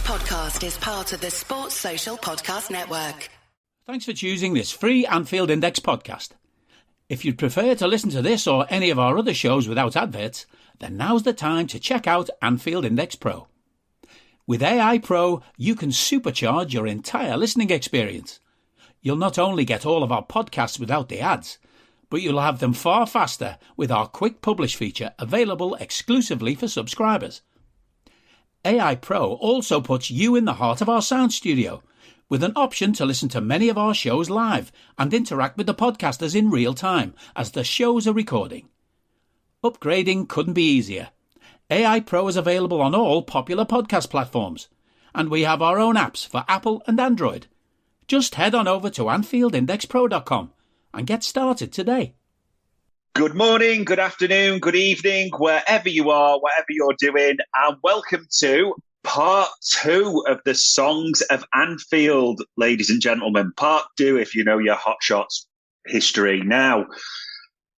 podcast is part of the Sports Social Podcast Network. Thanks for choosing this free Anfield Index podcast. If you'd prefer to listen to this or any of our other shows without adverts, then now's the time to check out Anfield Index Pro. With AI Pro, you can supercharge your entire listening experience. You'll not only get all of our podcasts without the ads, but you'll have them far faster with our quick publish feature available exclusively for subscribers. AI Pro also puts you in the heart of our sound studio, with an option to listen to many of our shows live and interact with the podcasters in real time as the shows are recording. Upgrading couldn't be easier. AI Pro is available on all popular podcast platforms, and we have our own apps for Apple and Android. Just head on over to AnfieldIndexPro.com and get started today. Good morning, good afternoon, good evening, wherever you are, whatever you're doing, and welcome to part 2 of the Songs of Anfield, ladies and gentlemen. Part 2, if you know your Hot Shots history. Now,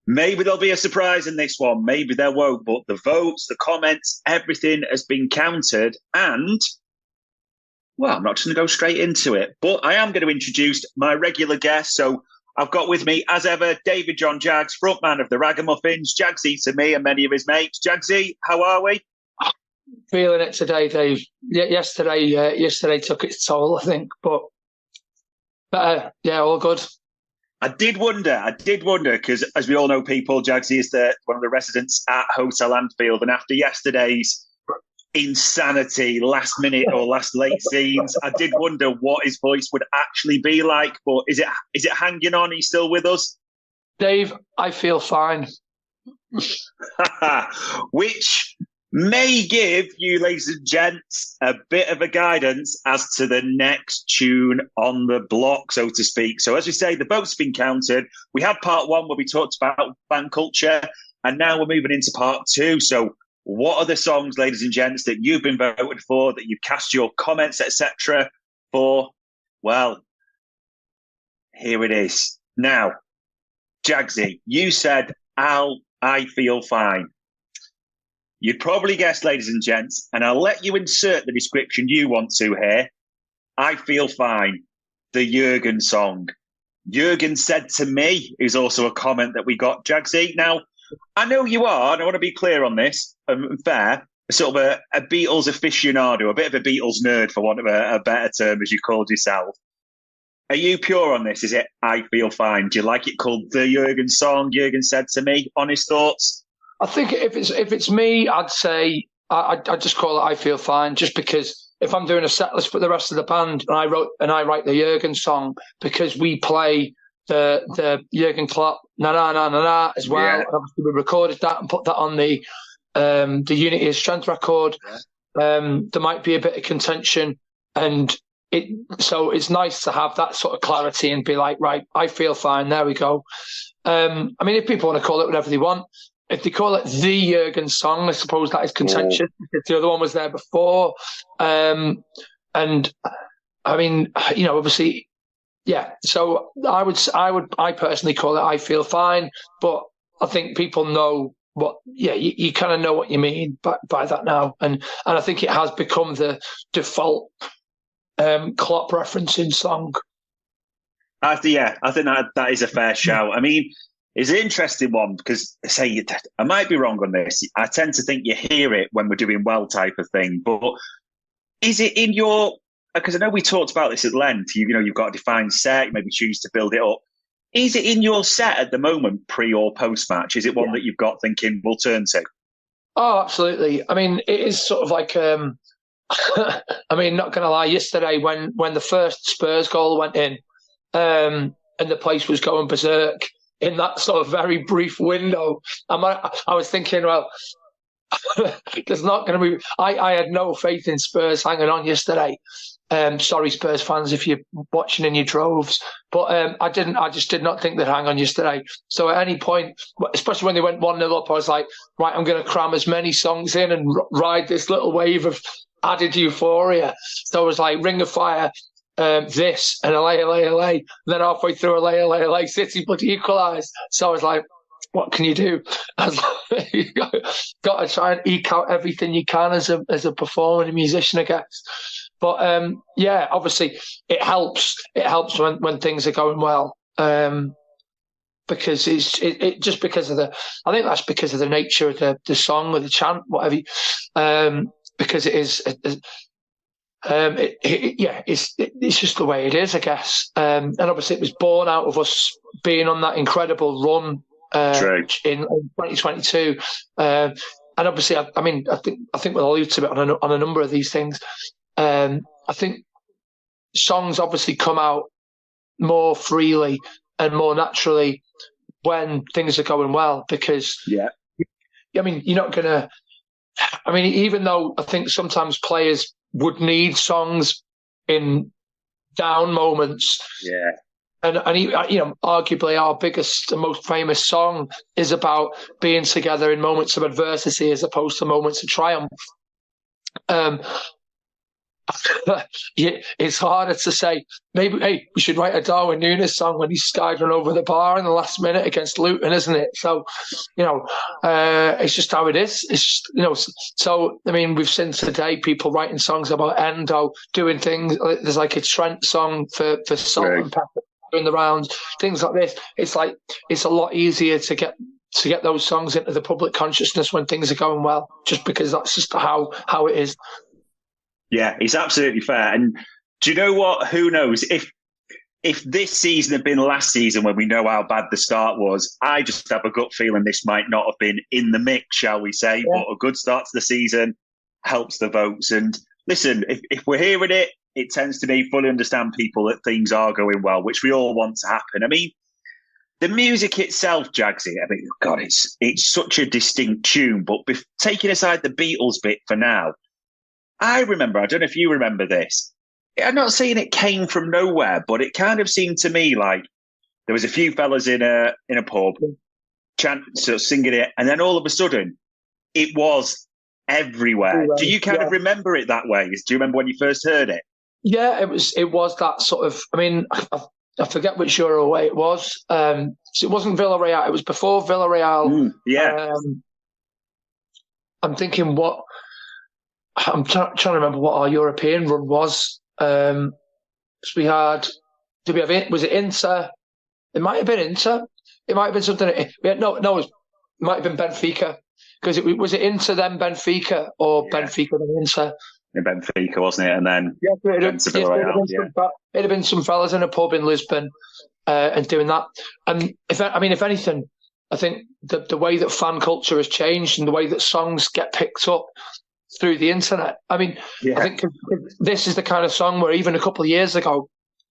maybe there'll be a surprise in this one, maybe there won't, but the votes, the comments, everything has been counted, and, well, I'm not just going to go straight into it, but I am going to introduce my regular guest. So I've got with me, as ever, David Jaggs, frontman of the Ragamuffins, Jaggsy to me and many of his mates. Jaggsy, how are we? Feeling it today, Dave. Yesterday took its toll, I think, but all good. I did wonder, because as we all know, Jaggsy is one of the residents at Hotel Anfield, and after yesterday's insanity, last minute or last late scenes, I did wonder what his voice would actually be like. But is it hanging on? Are you still with us, Dave? I feel fine. Which may give you, ladies and gents, a bit of a guidance as to the next tune on the block, so to speak. So as we say, the votes have been counted. We had part 1 where we talked about band culture, and now we're moving into part 2. So what are the songs, ladies and gents, that you've been voted for, that you've cast your comments, etc. for? Well, here it is. Now, Jaggsy, you said, I feel fine. You'd probably guess, ladies and gents, and I'll let you insert the description you want to here. I feel fine. The Jurgen song. Jurgen said to me is also a comment that we got, Jaggsy. Now, I know you are, and I want to be clear on this, and fair, sort of a Beatles aficionado, a bit of a Beatles nerd, for want of a better term, as you called yourself. Are you pure on this? Is it I feel fine? Do you like it called the Jurgen song? Jurgen said to me. Honest thoughts? I think if it's me, I'd say I'd just call it I feel fine, just because if I'm doing a set list for the rest of the band and I write the Jurgen song, because we play the Jurgen Klopp na na na na na as well. Yeah. Obviously we recorded that and put that on the Unity is Strength record. Yeah. There might be a bit of contention, and so it's nice to have that sort of clarity and be like, right, I feel fine. There we go. I mean, if people want to call it whatever they want, if they call it the Jurgen song, I suppose that is contentious. Because the other one was there before, and I mean, obviously. Yeah, so I personally call it I feel fine, but I think people know you kind of know what you mean by that now, and I think it has become the default Klopp referencing song. I think that is a fair shout. I mean, it's an interesting one because, I might be wrong on this. I tend to think you hear it when we're doing well type of thing, but is it in your... Because I know we talked about this at length. You've got a defined set. You maybe choose to build it up. Is it in your set at the moment, pre or post match? Is it one that you've got thinking we'll turn to? Oh, absolutely. I mean, it is sort of like. I mean, not going to lie. Yesterday, when the first Spurs goal went in, and the place was going berserk in that sort of very brief window, I was thinking, well. There's not going to be. I had no faith in Spurs hanging on yesterday. Sorry, Spurs fans, if you're watching in your droves, but I just did not think they'd hang on yesterday. So at any point, especially when they went 1-0 up, I was like, right, I'm going to cram as many songs in and ride this little wave of added euphoria. So I was like, Ring of Fire, this, and LA. Then halfway through LA, City bloody equalised. So I was like, what can you do? You got to try and eke out everything you can as a performer and a musician, I guess. But yeah, obviously it helps. It helps when things are going well. Because it just because of I think that's because of the nature of the song or the chant, whatever. Because it is. It's just the way it is, I guess. And obviously, it was born out of us being on that incredible run in 2022. And obviously, I think we'll allude to it on a number of these things. I think songs obviously come out more freely and more naturally when things are going well, because you're not gonna. Even though I think sometimes players would need songs in down moments. Yeah. And arguably our biggest and most famous song is about being together in moments of adversity as opposed to moments of triumph. It's harder to say, maybe, hey, we should write a Darwin Núñez song when he's skyding over the bar in the last minute against Luton, isn't it? So, it's just how it is. It's just, so, we've seen today people writing songs about Endo, doing things. There's like a Trent song for Salt and Pepper doing the rounds, things like this. It's like, it's a lot easier to get those songs into the public consciousness when things are going well, just because that's just how it is. Yeah, it's absolutely fair. And do you know what? Who knows? If this season had been last season when we know how bad the start was, I just have a gut feeling this might not have been in the mix, shall we say. Yeah. But a good start to the season helps the votes. And listen, if we're hearing it, it tends to be fully understand people that things are going well, which we all want to happen. The music itself, Jaggsy, God, it's such a distinct tune. But taking aside the Beatles bit for now, I remember, I don't know if you remember this. I'm not saying it came from nowhere, but it kind of seemed to me like there was a few fellas in a pub singing it, and then all of a sudden it was everywhere. Do you kind of remember it that way? Do you remember when you first heard it? Yeah, it was that sort of. I forget which Euro away it was. It wasn't Villarreal. It was before Villarreal. I'm thinking what. I'm trying to remember what our European run was. Was it Inter? It might have been Inter. It might have been something. It might have been Benfica. Because was it Inter then Benfica or Benfica then Inter? In Benfica, wasn't it? And then it'd have been some fellas in a pub in Lisbon and doing that. And if anything, I think the way that fan culture has changed and the way that songs get picked up through the internet. I think this is the kind of song where even a couple of years ago,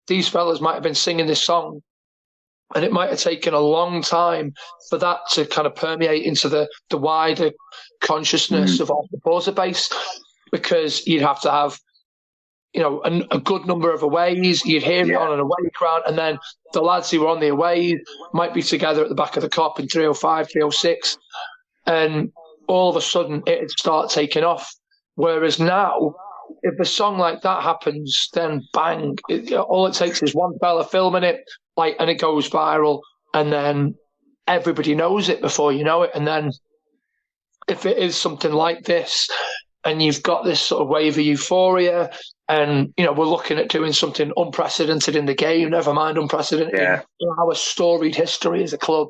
these fellas might have been singing this song, and it might have taken a long time for that to kind of permeate into the wider consciousness of our supporter base, because you'd have to have, a good number of aways. You'd hear it on an away ground, and then the lads who were on the away might be together at the back of the Kop in 305, 306, and all of a sudden it'd start taking off. Whereas now, if a song like that happens, then bang, all it takes is one fella filming it, and it goes viral, and then everybody knows it before you know it. And then if it is something like this, and you've got this sort of wave of euphoria, and we're looking at doing something unprecedented in the game, never mind unprecedented in our storied history as a club,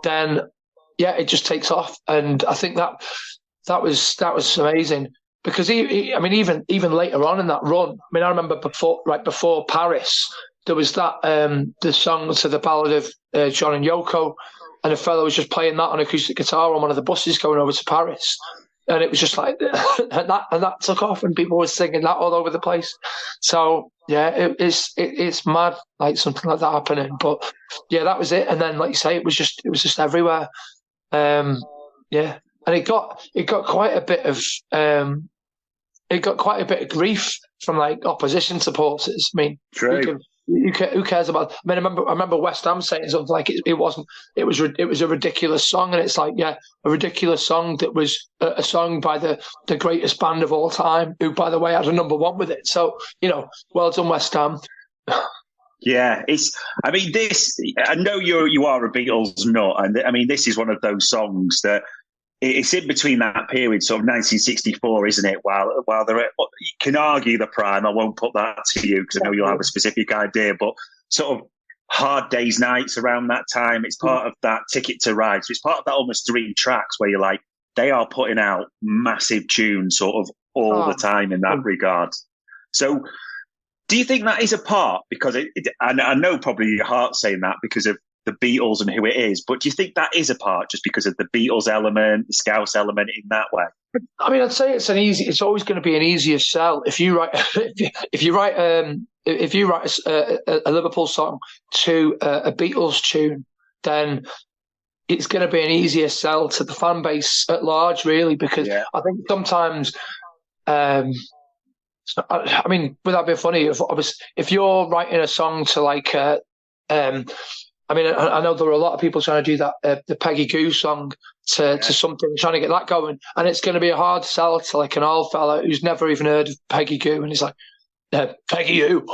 then it just takes off. And I think that was amazing, because even later on in that run, I remember before Paris, there was that the song to the ballad of John and Yoko, and a fellow was just playing that on acoustic guitar on one of the buses going over to Paris, and it was just like and that took off, and people were singing that all over the place. So it's mad, like something like that happening. But that was it. And then, like you say, it was just everywhere. And it got quite a bit of grief from like opposition supporters. True. Who cares about? I remember West Ham saying something like it was a ridiculous song, and it's like a ridiculous song that was a song by the greatest band of all time, who by the way had a number one with it. So well done West Ham. Yeah, this. I know you are a Beatles nut, and this is one of those songs that it's in between that period, sort of 1964, isn't it? While they're at, you can argue the prime. I won't put that to you because I know you'll have a specific idea, but sort of Hard Day's Nights around that time. It's part of that Ticket to Ride. So it's part of that almost 3 tracks where you're like, they are putting out massive tunes sort of all the time in that regard. So do you think that is a part? Because I know probably your heart's saying that because of the Beatles and who it is, but do you think that is a part just because of the Beatles element, the Scouse element in that way? I mean, I'd say it's always going to be an easier sell if you write a Liverpool song to a Beatles tune, then it's going to be an easier sell to the fan base at large, really, because I think sometimes, I mean, without being funny, if you're writing a song to like, I mean, I know there are a lot of people trying to do that, the Peggy Goo song to something, trying to get that going. And it's going to be a hard sell to like an old fella who's never even heard of Peggy Goo. And he's like, Peggy who?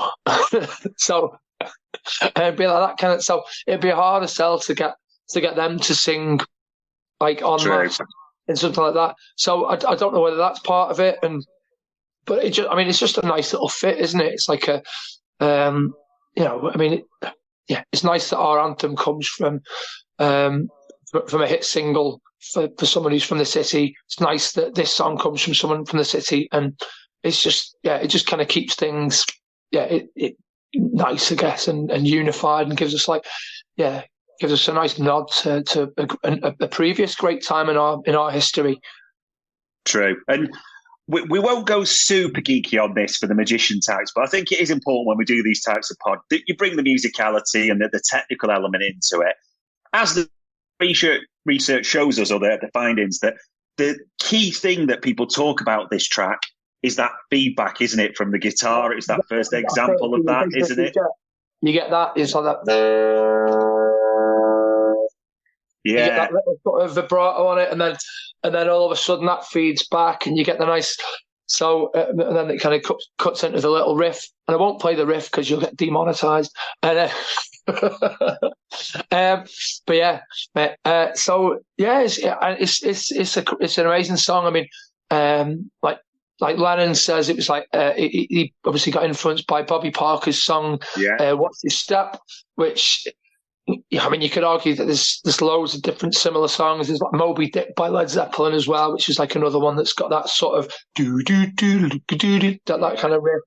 So it'd be like that kind of, so it'd be a harder sell to get them to sing like on that and something like that. So I don't know whether that's part of it. But it's just a nice little fit, isn't it? It's like it's nice that our anthem comes from a hit single for someone who's from the city. It's nice that this song comes from someone from the city, and it's just it just kind of keeps things nice, I guess, and unified, and gives us a nice nod to a previous great time in our history. True. And we won't go super geeky on this for the magician types, but I think it is important when we do these types of pod that you bring the musicality and the technical element into it. As the research shows us, or the findings, that the key thing that people talk about this track is that feedback, isn't it, from the guitar? It's that first example of that, isn't it? You get that. It's like that. You get that little sort of vibrato on it, and then all of a sudden that feeds back, and you get the nice. So and then it kind of cuts into the little riff, and I won't play the riff because you'll get demonetized. And but yeah, so yeah, it's an amazing song. I mean, like Lennon says, it was like he obviously got influenced by Bobby Parker's song "What's His Step," which. I mean, you could argue that there's loads of different similar songs. There's like Moby Dick by Led Zeppelin as well, which is like another one that's got that sort of that kind of riff.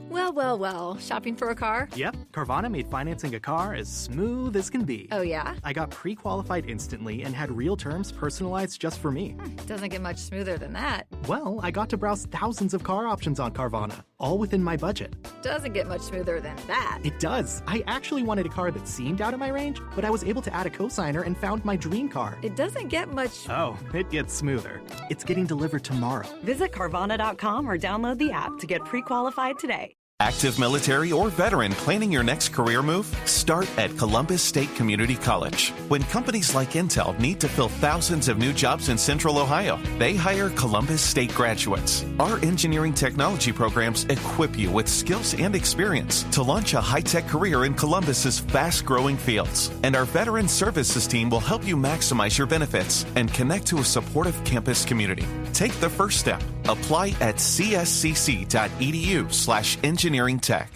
Well, shopping for a car? Yep, Carvana made financing a car as smooth as can be. Oh, yeah? I got pre-qualified instantly and had real terms personalized just for me. Doesn't get much smoother than that. Well, I got to browse thousands of car options on Carvana, all within my budget. Doesn't get much smoother than that. It does. I actually wanted a car that seemed out of my range, but I was able to add a cosigner and found my dream car. It doesn't get much... Oh, it gets smoother. It's getting delivered tomorrow. Visit Carvana.com or download the app to get pre-qualified today. Active military or veteran planning your next career move? Start at Columbus State Community College. When companies like Intel need to fill thousands of new jobs in Central Ohio, they hire Columbus State graduates. Our engineering technology programs equip you with skills and experience to launch a high-tech career in Columbus's fast-growing fields. And our veteran services team will help you maximize your benefits and connect to a supportive campus community. Take the first step. Apply at cscc.edu/engineering tech.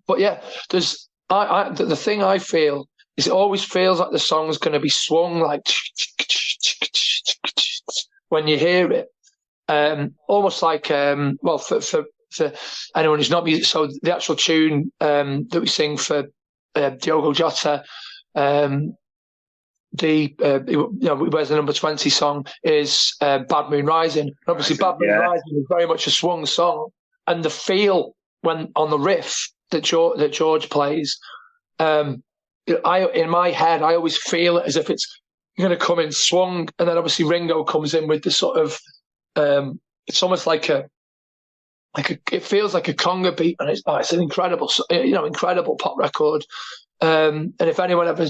But yeah, there's the thing I feel is it always feels like the song's going to be swung like when you hear it, almost like for anyone who's not music. So the actual tune that we sing for Diogo Jota. Where's the number 20 song is Bad Moon Rising. And obviously, Bad Moon Rising is very much a swung song, and the feel when on the riff that George plays, in my head, I always feel it as if it's going to come in swung, and then obviously Ringo comes in with the sort of it's almost like it feels like a conga beat, and it's an incredible pop record. And if anyone ever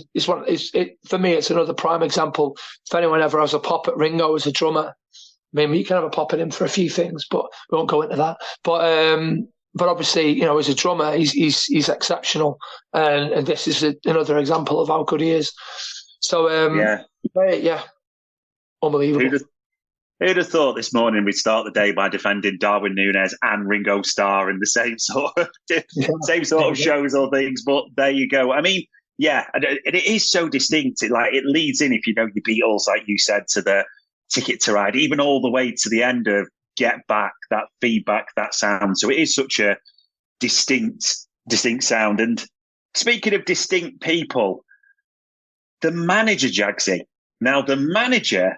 for me, it's another prime example. If anyone ever has a pop at Ringo as a drummer, I mean, you can have a pop at him for a few things, but we won't go into that. But obviously, as a drummer, he's exceptional, and this is another example of how good he is. So Yeah, unbelievable. Who'd have thought this morning we'd start the day by defending Darwin Núñez and Ringo Starr in the same sort of shows or things? But there you go. I mean, yeah, and it is so distinct. It leads in, if you know your Beatles, like you said, to the Ticket to Ride, even all the way to the end of Get Back, that feedback, that sound. So it is such a distinct sound. And speaking of distinct people, the manager, Jaggsy. Now, the manager,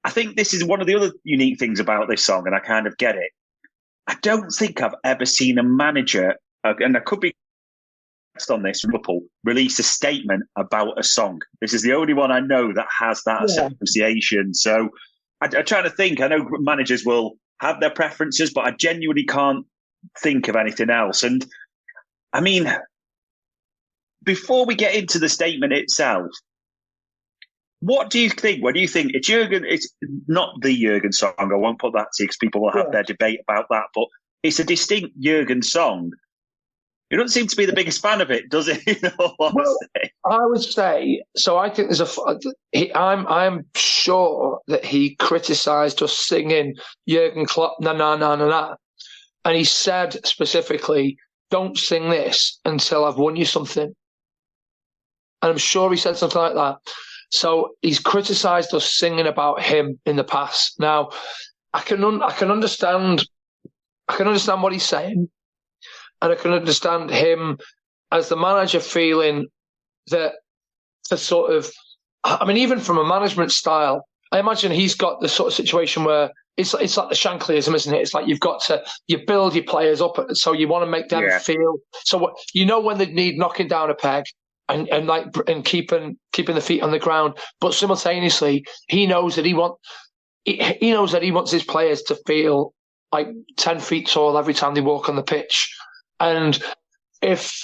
I think this is one of the other unique things about this song, and I kind of get it. I don't think I've ever seen a manager, and I could be on this, Liverpool, release a statement about a song. This is the only one I know that has that association. So I'm trying to think. I know managers will have their preferences, but I genuinely can't think of anything else. And I mean, before we get into the statement itself, what do you think? What do you think? It's not the Jurgen song. I won't put that to you because people will have their debate about that. But it's a distinct Jurgen song. You don't seem to be the biggest fan of it, does it? Well, I would say so. I think I'm sure that he criticised us singing Jurgen Klopp na na na na na, and he said specifically, "Don't sing this until I've won you something." And I'm sure he said something like that. So he's criticised us singing about him in the past. Now, I can understand what he's saying, and I can understand him as the manager feeling that the sort of, I mean, even from a management style, I imagine he's got the sort of situation where it's like the Shanklyism, isn't it? It's like you build your players up, so you want to make them feel. So when they need knocking down a peg. And keeping the feet on the ground, but simultaneously he knows that he wants his players to feel like 10 feet tall every time they walk on the pitch. And if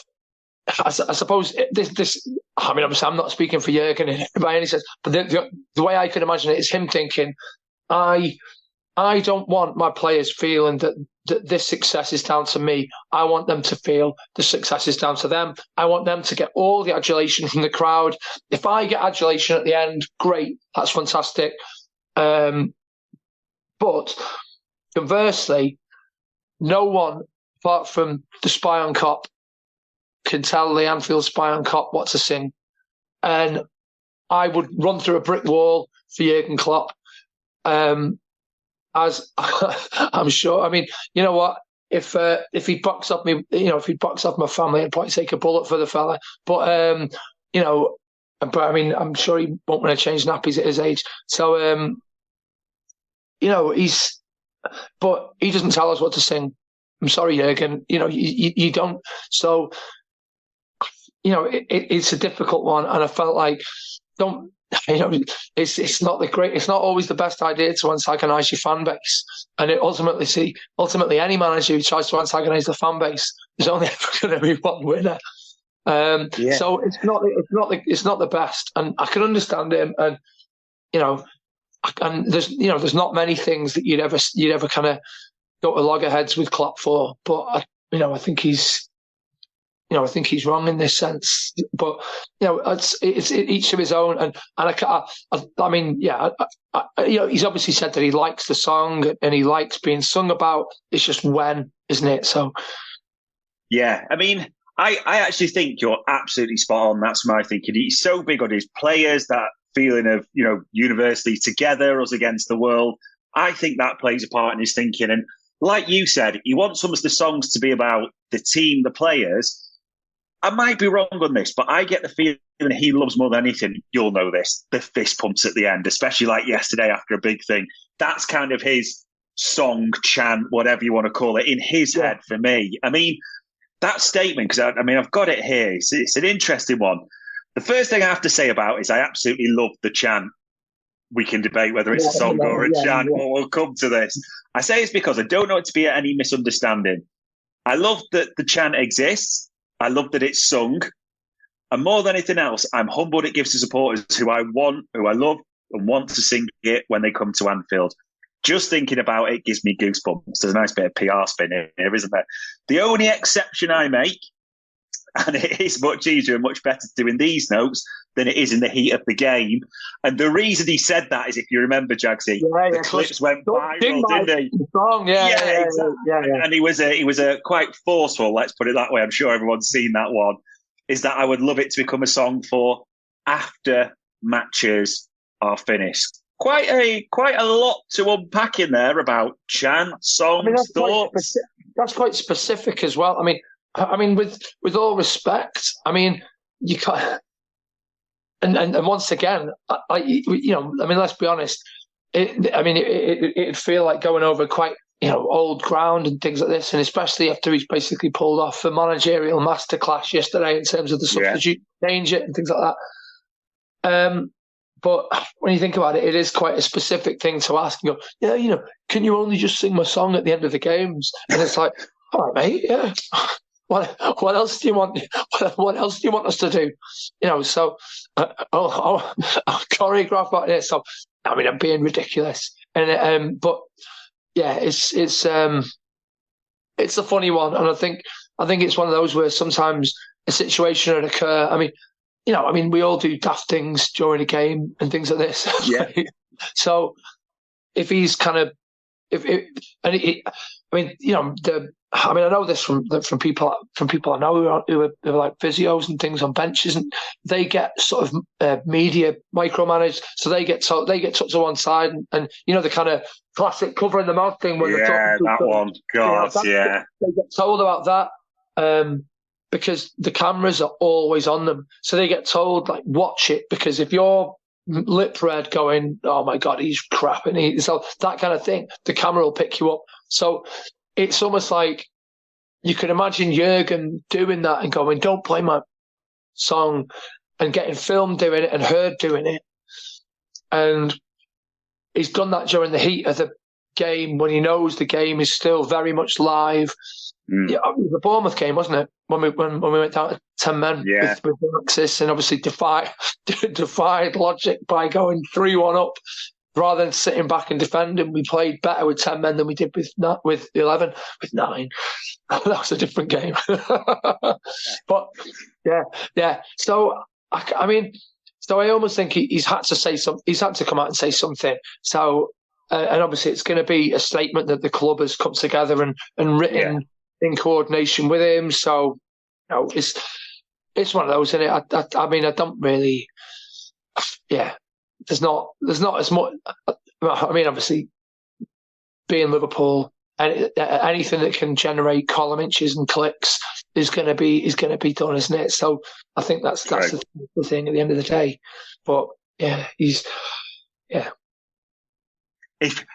I suppose this, I mean, obviously I'm not speaking for Jurgen by any sense, but the way I can imagine it is him thinking, I don't want my players feeling that this success is down to me. I want them to feel the success is down to them. I want them to get all the adulation from the crowd. If I get adulation at the end, great, that's fantastic. But conversely, no one apart from the Spy on Cop can tell the Anfield Spy on Cop what to sing. And I would run through a brick wall for Jurgen Klopp. As I'm sure, I mean, you know what? If he box off me, if he box off my family, I'd probably take a bullet for the fella. But I mean, I'm sure he won't want to change nappies at his age. So but he doesn't tell us what to sing. I'm sorry, Jurgen. You don't. So it's a difficult one, and I felt like it's not it's not always the best idea to antagonise your fan base, and ultimately any manager who tries to antagonise the fan base is only ever going to be one winner. So it's not the best, and I can understand him, and there's not many things that you'd ever kind of go to loggerheads with Klopp for, but I think he's wrong in this sense, but it's each to his own. And I mean, he's obviously said that he likes the song and he likes being sung about. It's just when, isn't it? So, yeah, I mean, I actually think you're absolutely spot on. That's my thinking. He's so big on his players, that feeling of university together, us against the world. I think that plays a part in his thinking. And like you said, he wants some of the songs to be about the team, the players. I might be wrong on this, but I get the feeling he loves more than anything, you'll know this, the fist pumps at the end, especially like yesterday after a big thing. That's kind of his song, chant, whatever you want to call it, in his head for me. I mean, that statement, because I've got it here. It's an interesting one. The first thing I have to say about it is I absolutely love the chant. We can debate whether it's a song or a chant. We'll come to this. I say it's because I don't want it to be any misunderstanding. I love that the chant exists. I love that it's sung. And more than anything else, I'm humbled it gives to supporters who I love and want to sing it when they come to Anfield. Just thinking about it gives me goosebumps. There's a nice bit of PR spin here, isn't there? The only exception I make, and it is much easier and much better to do in these notes, than it is in the heat of the game. And the reason he said that is, if you remember, Jagsy, the clips went viral, didn't they? Exactly. And he was a quite forceful, let's put it that way. I'm sure everyone's seen that one. Is that I would love it to become a song for after matches are finished. Quite a lot to unpack in there about chants, songs, thoughts. That's quite specific as well. I mean, with all respect, I mean, you can't. And once again, let's be honest. It'd feel like going over quite old ground and things like this, and especially after he's basically pulled off a managerial masterclass yesterday in terms of the substitute change it and things like that. But when you think about it, it is quite a specific thing to ask. And go, can you only just sing my song at the end of the games? And it's like, all right, mate, yeah. What else do you want? What else do you want us to do? So I'll choreograph like this. So I'm being ridiculous, but yeah, it's a funny one, and I think it's one of those where sometimes a situation would occur. We all do daft things during a game and things like this. Yeah. So if he's kind of, I know this from people I know who are like physios and things on benches, and they get sort of media micromanaged, so they get took to one side, and the kind of classic covering the mouth thing when they're talking that one, God, they get told about that because the cameras are always on them, so they get told like watch it, because if you're lip read going, oh my God, he's crap, and so that kind of thing, the camera will pick you up. So it's almost like you can imagine Jurgen doing that and going, don't play my song, and getting filmed doing it and heard doing it. And he's done that during the heat of the game when he knows the game is still very much live. Yeah, it was the Bournemouth game, wasn't it? When we went down to 10 men with Alexis, and obviously defied logic by going 3-1 up. Rather than sitting back and defending, we played better with 10 men than we did with 11, with 9. That was a different game. But yeah. So I almost think he's had to say something. He's had to come out and say something. So and obviously it's going to be a statement that the club has come together and written in coordination with him. So it's one of those, isn't it? I don't really. Yeah. There's not as much. Obviously, being Liverpool, and anything that can generate column inches and clicks is going to be done, isn't it? So I think that's right. The thing at the end of the day. But yeah, If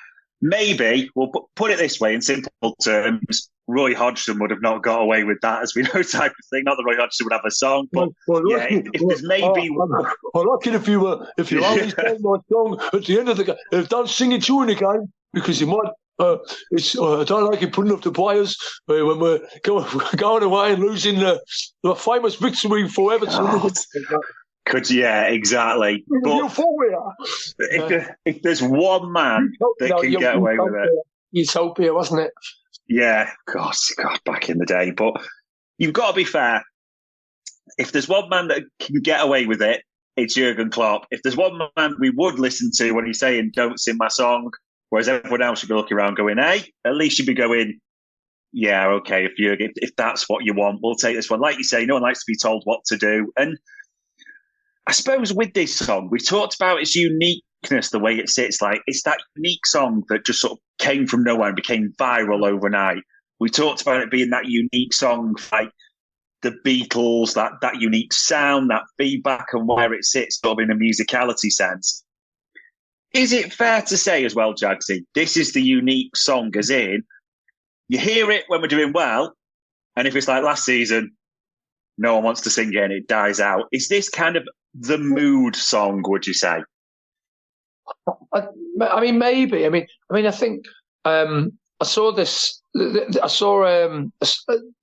maybe we'll put it this way in simple terms, Roy Hodgson would have not got away with that, as we know, type of thing. Not that Roy Hodgson would have a song, but if there's maybe, I like it if you only sing my song at the end of the game. Don't sing it during the game, because you might. I don't like it putting up the players when we're going away and losing the famous victory for Everton. Exactly. But if there's one man that can get away with it, Utopia, wasn't it? Yeah, God, back in the day. But you've got to be fair. If there's one man that can get away with it, it's Jurgen Klopp. If there's one man we would listen to when he's saying, don't sing my song, whereas everyone else should be looking around going, hey, at least you'd be going, yeah, okay, if that's what you want, we'll take this one. Like you say, no one likes to be told what to do. And I suppose with this song, we've talked about its uniqueness, the way it sits. Like, it's that unique song that just sort of came from nowhere and became viral overnight. We talked about it being that unique song, like the Beatles, that unique sound, that feedback, and where it sits sort of in a musicality sense. Is it fair to say as well, Jagsy, this is the unique song, as in, you hear it when we're doing well, and if it's like last season, no one wants to sing it and it dies out. Is this kind of the mood song, would you say? Maybe. I think I saw this. I saw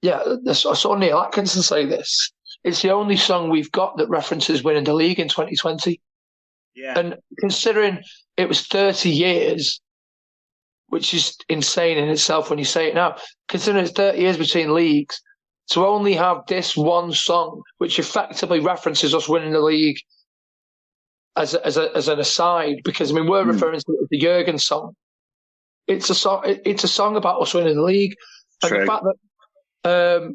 Neil Atkinson say this. It's the only song we've got that references winning the league in 2020. Yeah. And considering it was 30 years, which is insane in itself when you say it now, considering it's 30 years between leagues, to only have this one song, which effectively references us winning the league as an aside, because I mean we're referring to the Jurgen song. It's a song. It's a song about us winning the league, and True. the fact that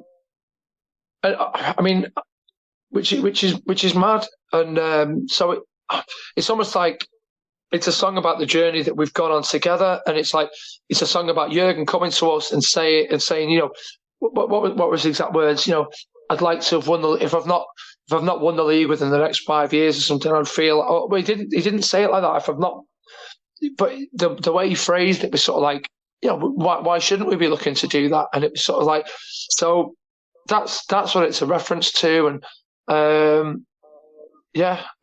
I mean, which is mad, and so it's almost like it's a song about the journey that we've gone on together, and it's a song about Jurgen coming to us and saying, what was the exact words? I'd like to have won if I've not won the league within the next 5 years or something, I'd feel. Well, he didn't say it like that. If I've not, but the way he phrased it was sort of like, why shouldn't we be looking to do that? And it was sort of like, so that's what it's a reference to, and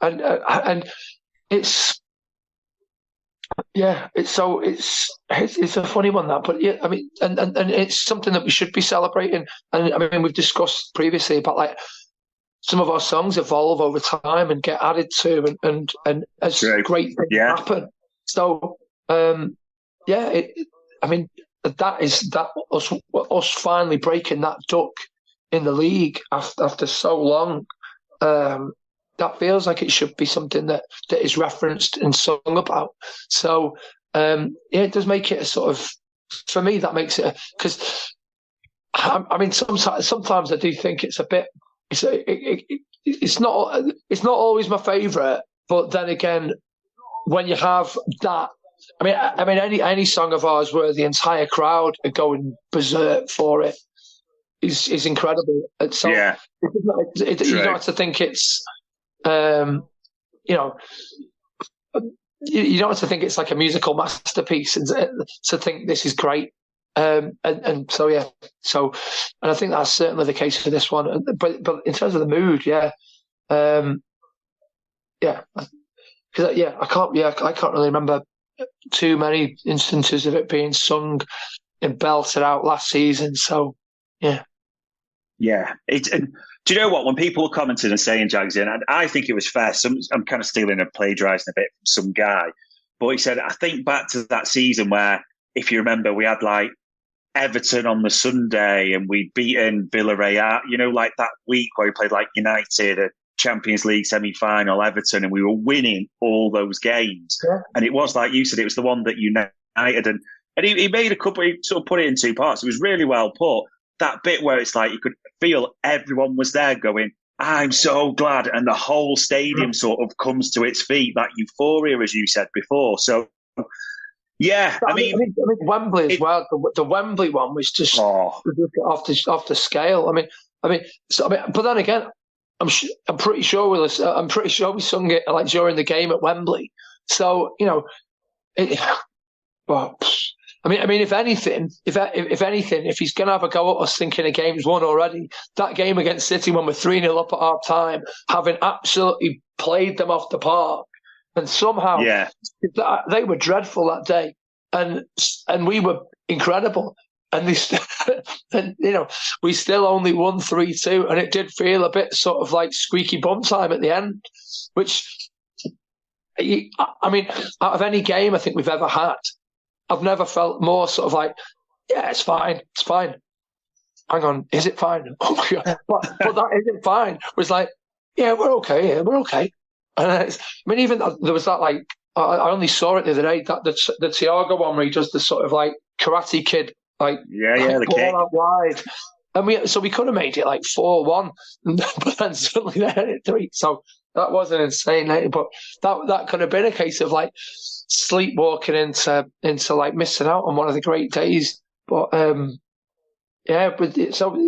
and it's. Yeah, it's a funny one, that, but yeah, I mean, and it's something that we should be celebrating. And I mean, we've discussed previously about like some of our songs evolve over time and get added to, and as great things happen. So, I mean, that us finally breaking that duck in the league after so long. That feels like it should be something that is referenced and sung about. So, it does make it a sort of, for me, that makes it, because, I mean, sometimes I do think it's a bit, it's not always my favourite, but then again, when you have that, I mean, any song of ours where the entire crowd are going berserk for it is incredible. So, you don't have to think it's, you don't have to think it's like a musical masterpiece and to think this is great. And I think that's certainly the case for this one. But in terms of the mood, I can't really remember too many instances of it being sung and belted out last season. So yeah. Do you know what? When people were commenting and saying Jaggs in, I think it was fair. I'm kind of stealing and plagiarising a bit from some guy, but he said, I think back to that season where, if you remember, we had like Everton on the Sunday and we'd beaten Villarreal, like that week where we played like United, a Champions League semi-final, Everton, and we were winning all those games. Yeah. And it was, like you said, it was the one that united. And he made a couple, he sort of put it in two parts. It was really well put. That bit where it's like you could feel everyone was there going, I'm so glad. And the whole stadium sort of comes to its feet, that euphoria, as you said before. So, yeah, I mean Wembley as well. The Wembley one was just off the scale. But then again, I'm pretty sure we sung it like during the game at Wembley. So if anything, if he's going to have a go at us thinking a game's won already, that game against City when we're 3-0 up at half time, having absolutely played them off the park, and somehow they were dreadful that day, and we were incredible, and we still only won 3-2, and it did feel a bit sort of like squeaky bum time at the end, which, I mean, out of any game I think we've ever had, I've never felt more sort of like, yeah, it's fine. Hang on, is it fine? But that isn't fine. It was like, yeah, we're okay. And even there was that, like, I only saw it the other day, that the Thiago one where he does the sort of like Karate Kid, like, the ball kick out wide. And we could have made it like 4-1, but then suddenly they had it 3. So that was an insane night. But that could have been a case of like sleepwalking into like missing out on one of the great days. But so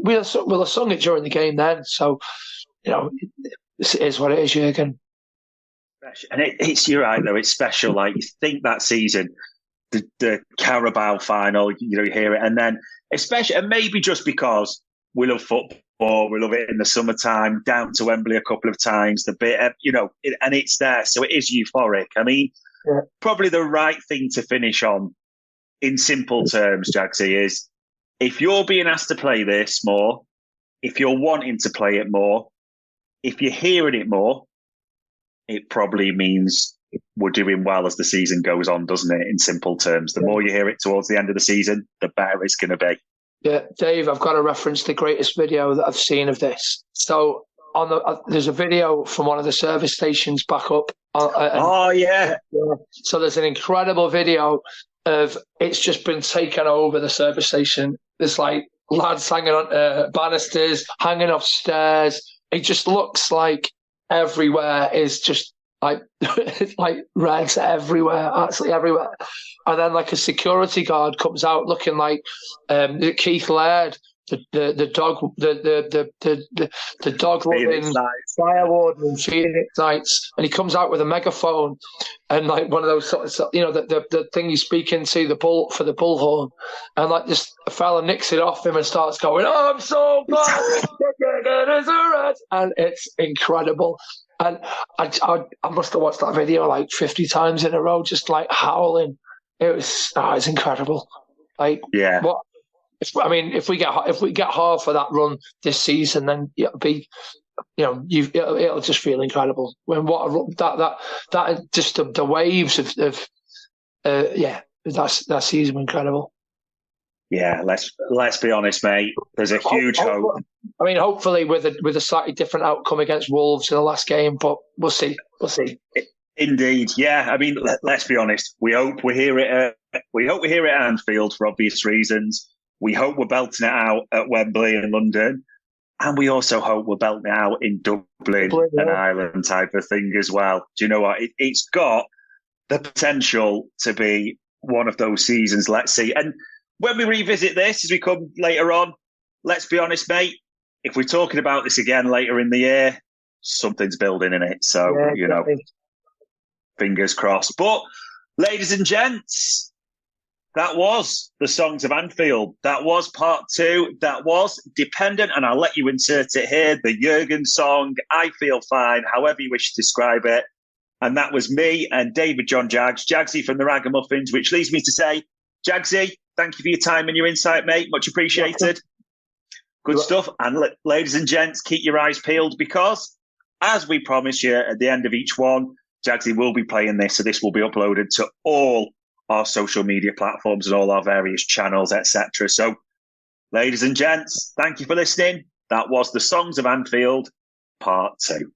we'll have sung it during the game then. So it is what it is, Jurgen. And you're right though. It's special. Like, you think that season, the Carabao final, you hear it, and then especially, and maybe just because we love football, we love it in the summertime, down to Wembley a couple of times, the bit, and it's there, so it is euphoric. I mean, probably the right thing to finish on, in simple terms, Jaggsy, is if you're being asked to play this more, if you're wanting to play it more, if you're hearing it more, it probably means we're doing well as the season goes on, doesn't it? In simple terms, the more you hear it towards the end of the season, the better it's going to be. Yeah, Dave, I've got to reference the greatest video that I've seen of this. So there's a video from one of the service stations back up. So there's an incredible video of it's just been taken over the service station. There's like lads hanging on banisters, hanging off stairs. It just looks like everywhere is just like like reds everywhere, absolutely everywhere. And then like a security guard comes out looking like Keith Laird, the dog loving fire warden in Phoenix Nights, and he comes out with a megaphone and like one of those sort of, the thing you speak into the bullhorn, and like this fella nicks it off him and starts going, "Oh, I'm so glad," and it's incredible. And I must have watched that video like 50 times in a row, just like howling. It's incredible. Like, yeah. What? If we get half of that run this season, then it'll be, it'll just feel incredible. When that just the waves of that season were incredible. Yeah, let's be honest, mate. There's a huge hope. Hopefully with a slightly different outcome against Wolves in the last game, but we'll see. Indeed, yeah. Let's be honest. We hope we're here at Anfield for obvious reasons. We hope we're belting it out at Wembley in London, and we also hope we're belting it out in Dublin, an Ireland type of thing as well. Do you know what? It's got the potential to be one of those seasons. Let's see. And when we revisit this, as we come later on, let's be honest, mate. If we're talking about this again later in the year, something's building in it. So, fingers crossed. But, ladies and gents, that was the Songs of Anfield. That was part 2. That was Dependent, and I'll let you insert it here, the Jurgen song, I Feel Fine, however you wish to describe it. And that was me and David John Jaggs, Jaggsy from the Ragamuffins, which leads me to say, Jaggsy, thank you for your time and your insight, mate. Much appreciated. Good stuff. And ladies and gents, keep your eyes peeled because, as we promised you at the end of each one, Jaggsy will be playing this, so this will be uploaded to all our social media platforms and all our various channels, etc. So, ladies and gents, thank you for listening. That was the Songs of Anfield, part 2.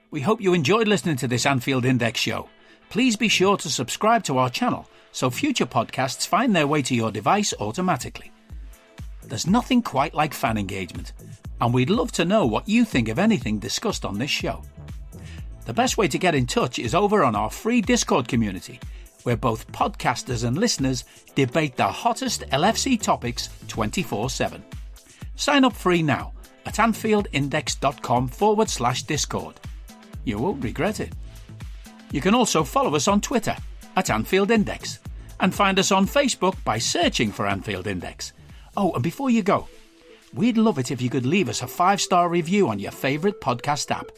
We hope you enjoyed listening to this Anfield Index show. Please be sure to subscribe to our channel so future podcasts find their way to your device automatically. There's nothing quite like fan engagement, and we'd love to know what you think of anything discussed on this show. The best way to get in touch is over on our free Discord community, where both podcasters and listeners debate the hottest LFC topics 24/7. Sign up free now at AnfieldIndex.com/Discord. You won't regret it. You can also follow us on Twitter at Anfield Index and find us on Facebook by searching for Anfield Index. Oh, and before you go, we'd love it if you could leave us a 5-star review on your favourite podcast app.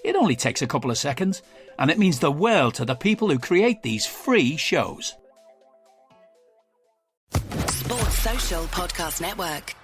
It only takes a couple of seconds, and it means the world to the people who create these free shows. Sports Social Podcast Network.